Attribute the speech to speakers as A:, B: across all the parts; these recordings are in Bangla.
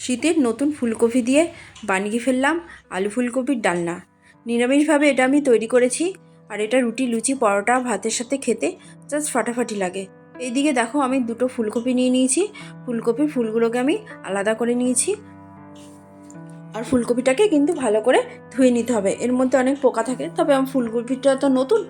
A: শীতের নতুন ফুলকপি দিয়ে বানিয়ে ফেললাম আলু ফুলকপির ডালনা। নিরামিষভাবে এটা আমি তৈরি করেছি, আর এটা রুটি, লুচি, পরোটা, ভাতের সাথে খেতে জাস্ট ফাটাফাটি লাগে। এইদিকে দেখো আমি দুটো ফুলকপি নিয়ে নিয়েছি। ফুলকপির ফুলগুলোকে আমি আলাদা করে নিয়েছি, আর ফুলকপিটাকে কিন্তু ভালো করে ধুয়ে নিতে হবে। এর মধ্যে অনেক পোকা থাকে, তবে আমার ফুলকপিটা তো নতুন,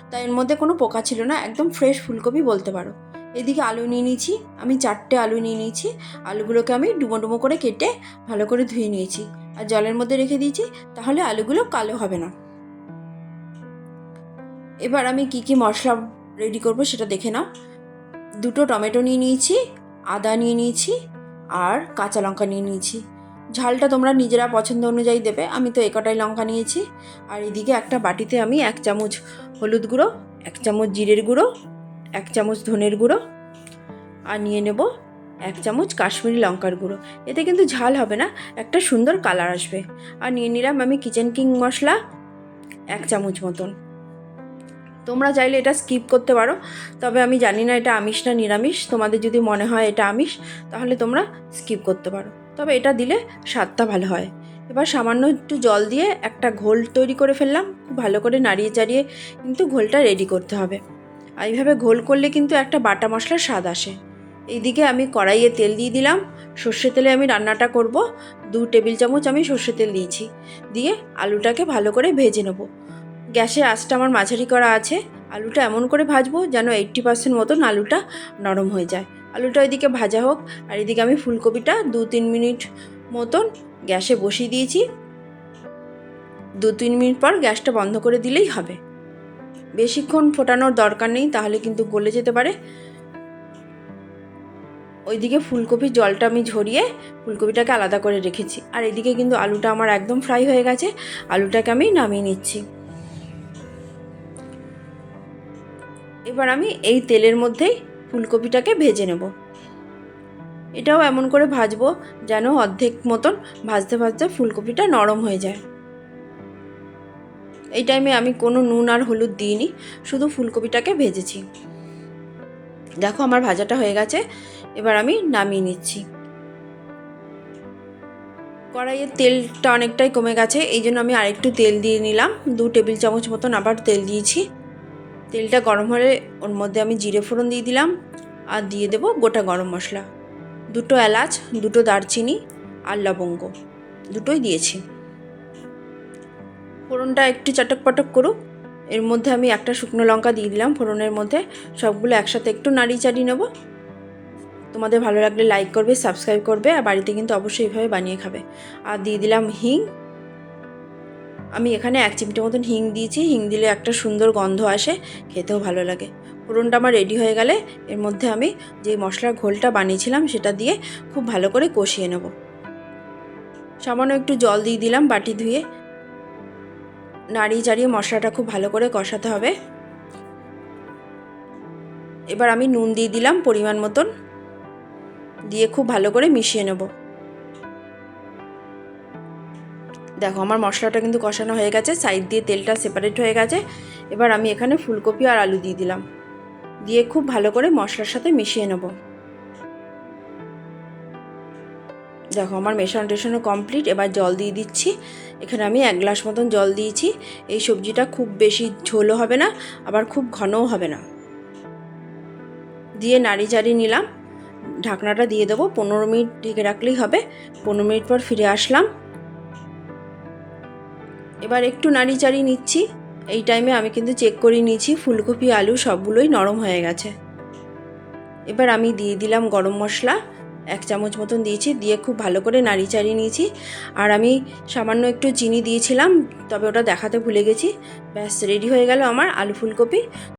A: তাই এর মধ্যে কোনো পোকা ছিল না, একদম ফ্রেশ ফুলকপি বলতে পারো। এদিকে আলু নিয়ে নিয়েছি, আমি 4টে আলু নিয়ে নিয়েছি। আলুগুলোকে আমি ডুমো ডুমো করে কেটে ভালো করে ধুয়ে নিয়েছি আর জলের মধ্যে রেখে দিয়েছি, তাহলে আলুগুলো কালো হবে না। এবার আমি কি কি মশলা রেডি করব সেটা দেখে নাও। 2টো টমেটো নিয়ে নিয়েছি, আদা নিয়ে নিয়েছি, আর কাঁচা লঙ্কা নিয়ে নিয়েছি। ঝালটা তোমরা নিজেরা পছন্দ অনুযায়ী দেবে, আমি তো কটাই লঙ্কা নিয়েছি। আর এদিকে একটা বাটিতে আমি 1 চামচ হলুদ গুঁড়ো, 1 চামচ জিরের গুঁড়ো, 1 চামচ ধনের গুঁড়ো, আর নিয়ে নেব 1 চামচ কাশ্মীরি লঙ্কার গুঁড়ো। এতে কিন্তু ঝাল হবে না, একটা সুন্দর কালার আসবে। আর নিয়ে নিলাম আমি কিচেন কিং মশলা 1 চামচ মতন। তোমরা চাইলে এটা স্কিপ করতে পারো, তবে আমি জানি না এটা আমিষ না নিরামিষ। তোমাদের যদি মনে হয় এটা আমিষ, তাহলে তোমরা স্কিপ করতে পারো, তবে এটা দিলে স্বাদটা ভালো হয়। এবার সামান্য একটু জল দিয়ে একটা ঘোল তৈরি করে ফেললাম। খুব ভালো করে নাড়িয়ে চাড়িয়ে কিন্তু ঘোলটা রেডি করতে হবে। আর এইভাবে ঘোল করলে কিন্তু একটা বাটা মশলার স্বাদ আসে। এইদিকে আমি কড়াইয়ে তেল দিয়ে দিলাম। সর্ষে তেলে আমি রান্নাটা করব। 2 টেবিল চামচ আমি সর্ষে তেল দিয়েছি। দিয়ে আলুটাকে ভালো করে ভেজে নেব। গ্যাসের আঁচটা আমার মাঝারি করা আছে। আলুটা এমন করে ভাজবো যেন 80% মতন আলুটা নরম হয়ে যায়। আলুটা এদিকে ভাজা হোক, আর এদিকে আমি ফুলকপিটা 2-3 মিনিট মতন গ্যাসে বসিয়ে দিয়েছি। 2-3 মিনিট পর গ্যাসটা বন্ধ করে দিলেই হবে। বেশিক্ষণ ফোটানোর দরকার নেই, তাহলে কিন্তু গলে যেতে পারে। ওইদিকে ফুলকপির জলটা আমি ঝরিয়ে ফুলকপিটাকে আলাদা করে রেখেছি। আর এদিকে কিন্তু আলুটা আমার একদম ফ্রাই হয়ে গেছে। আলুটাকে আমি নামিয়ে নিচ্ছি। এবার আমি এই তেলের মধ্যেই ফুলকপিটাকে ভেজে নেব। এটাও এমন করে ভাজবো যেন অর্ধেক মতন ভাজতে ভাজতে ফুলকপিটা নরম হয়ে যায়। এই টাইমে আমি কোনো নুন আর হলুদ দিইনি, শুধু ফুলকপিটাকে ভেজেছি। দেখো আমার ভাজাটা হয়ে গেছে। এবার আমি নামিয়ে নিচ্ছি। কড়াইয়ের তেলটা অনেকটাই কমে গেছে, এই জন্য আমি আরেকটু তেল দিয়ে নিলাম। 2 টেবিল চামচ মতন আবার তেল দিয়েছি। তেলটা গরম হলে ওর মধ্যে আমি জিরে ফোড়ন দিয়ে দিলাম, আর দিয়ে দেব গোটা গরম মশলা, 2টো এলাচ, 2টো দারচিনি, আর লবঙ্গ দুটোই দিয়েছি। ফোড়নটা একটু চটক পটক করুক। এর মধ্যে আমি একটা শুকনো লঙ্কা দিয়ে দিলাম ফোড়নের মধ্যে। সবগুলো একসাথে একটু নাড়িয়ে চাড়িয়ে নেব। তোমাদের ভালো লাগলে লাইক করবে, সাবস্ক্রাইব করবে, আর বাড়িতে কিন্তু অবশ্যই এইভাবে বানিয়ে খাবে। আর দিয়ে দিলাম হিং। আমি এখানে 1 চিমটে মতন হিং দিয়েছি। হিং দিলে একটা সুন্দর গন্ধ আসে, খেতেও ভালো লাগে। ফোড়নটা আমার রেডি হয়ে গেলে এর মধ্যে আমি যে মশলার ঘোলটা বানিয়েছিলাম সেটা দিয়ে খুব ভালো করে কষিয়ে নেব। সামান্য একটু জল দিয়ে দিলাম বাটি ধুয়ে। নাড়িয়ে চাড়িয়ে মশলাটা খুব ভালো করে কষাতে হবে। এবার আমি নুন দিয়ে দিলাম পরিমাণ মতন, দিয়ে খুব ভালো করে মিশিয়ে নেব। দেখো আমার মশলাটা কিন্তু কষানো হয়ে গেছে, সাইড দিয়ে তেলটা সেপারেট হয়ে গেছে। এবার আমি এখানে ফুলকপি আর আলু দিয়ে দিলাম, দিয়ে খুব ভালো করে মশলার সাথে মিশিয়ে নেব। দেখো আমার মেশানো কমপ্লিট। এবার জল দিয়ে দিচ্ছি। এখানে আমি 1 গ্লাস মতন জল দিয়েছি। এই সবজিটা খুব বেশি ঝোলও হবে না, আবার খুব ঘনও হবে না। দিয়ে নাড়ি চাড়িয়ে নিলাম। ঢাকনাটা দিয়ে দেবো, 15 মিনিট ঢেকে রাখলেই হবে। 15 মিনিট পর ফিরে আসলাম। এবার একটু নাড়ি চাড়িয়ে নিচ্ছি। এই টাইমে আমি কিন্তু চেক করে নিয়েছি ফুলকপি আলু সবগুলোই নরম হয়ে গেছে। এবার আমি দিয়ে দিলাম গরম মশলা 1 চামচ মতন দিয়েছি, দিয়ে খুব ভালো করে নাড়ি চাড়িয়ে নিয়েছি। আর আমি সামান্য একটু চিনি দিয়েছিলাম, তবে ওটা দেখাতে ভুলে গেছি। ব্যাস রেডি হয়ে গেল আমার আলু ফুলকপি।